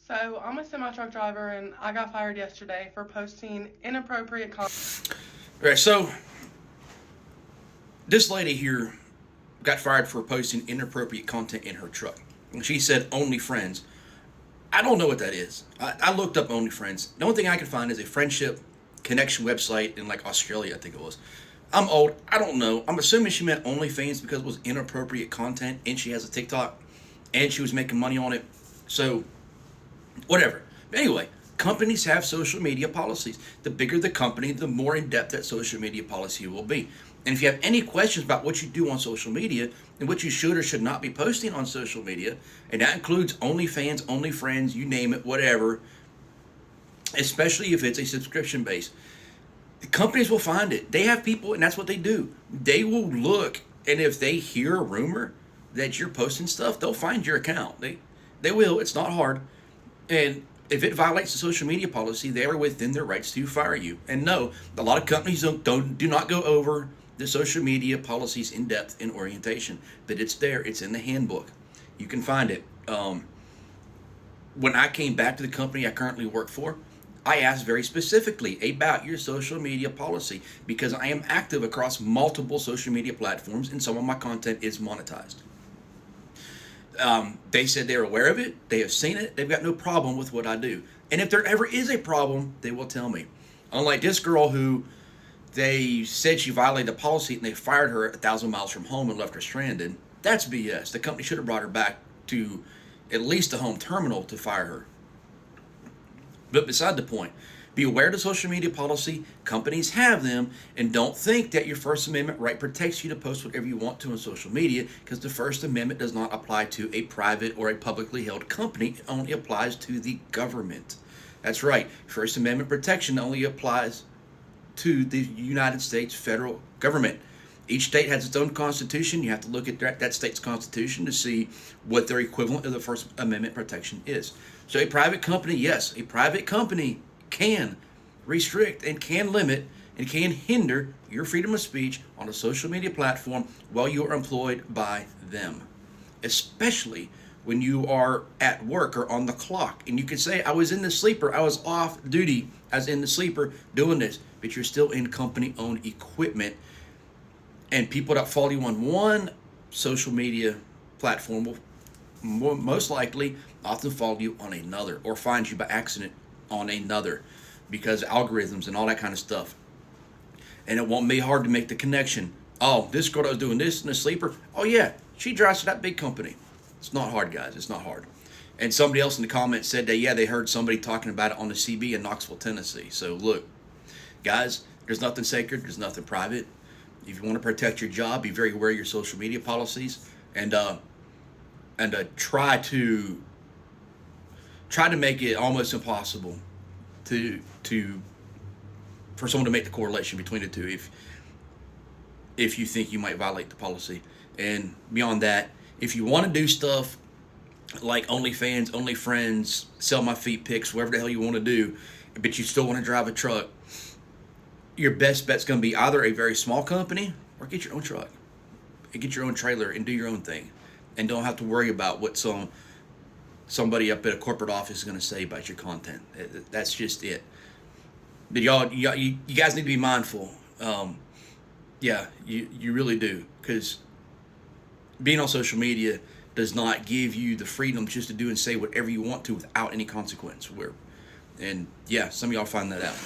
So I'm a semi truck driver and I got fired yesterday for posting inappropriate content. All right, so this lady here got fired for posting inappropriate content in her truck. She said OnlyFriends. I don't know what that is. I looked up OnlyFriends. The only thing I could find is a friendship connection website in like Australia, I think it was. I'm old. I don't know. I'm assuming she meant OnlyFans because it was inappropriate content and she has a TikTok and she was making money on it. So, whatever. But anyway, companies have social media policies. The bigger the company, the more in depth that social media policy will be. And if you have any questions about what you do on social media and what you should or should not be posting on social media, and that includes OnlyFans, OnlyFriends, you name it, whatever, especially if it's a subscription base, the companies will find it. They have people, and that's what they do. They will look, and if they hear a rumor that you're posting stuff, they'll find your account. They will. It's not hard. And if it violates the social media policy, they are within their rights to fire you. And no, a lot of companies do not go over the social media policies in depth in orientation, but it's there. It's in the handbook. You can find it. When I came back to the company I currently work for, I asked very specifically about your social media policy because I am active across multiple social media platforms and some of my content is monetized. They said they're aware of it, they have seen it, they've got no problem with what I do. And if there ever is a problem, they will tell me. Unlike this girl who they said she violated the policy and they fired her 1,000 miles from home and left her stranded, that's BS. The company should have brought her back to at least the home terminal to fire her. But beside the point, be aware of the social media policy. Companies have them, and don't think that your First Amendment right protects you to post whatever you want to on social media, because the First Amendment does not apply to a private or a publicly held company. It only applies to the government. That's right. First Amendment protection only applies to the United States federal government. Each state has its own constitution. You have to look at that state's constitution to see what their equivalent of the First Amendment protection is. So a private company, yes, a private company can restrict and can limit and can hinder your freedom of speech on a social media platform while you are employed by them, especially when you are at work or on the clock. And you can say, I was in the sleeper, I was off duty, I was in the sleeper doing this, but you're still in company-owned equipment. And people that follow you on one social media platform will most likely often follow you on another or find you by accident on another because algorithms and all that kind of stuff. And it won't be hard to make the connection. Oh, this girl that was doing this in the sleeper, oh yeah, she drives for that big company. It's not hard, guys. It's not hard. And somebody else in the comments said that, yeah, they heard somebody talking about it on the CB in Knoxville, Tennessee. So look, guys, there's nothing sacred. There's nothing private. If you want to protect your job, be very aware of your social media policies, and try to make it almost impossible to for someone to make the correlation between the two if you think you might violate the policy. And beyond that, if you want to do stuff like OnlyFans, OnlyFriends, sell my feet pics, whatever the hell you want to do, but you still want to drive a truck, your best bet's going to be either a very small company or get your own truck and get your own trailer and do your own thing and don't have to worry about what somebody up at a corporate office is going to say about your content. That's just it. But you guys need to be mindful. Yeah, you really do, because being on social media does not give you the freedom just to do and say whatever you want to without any consequence. And yeah, some of y'all find that out.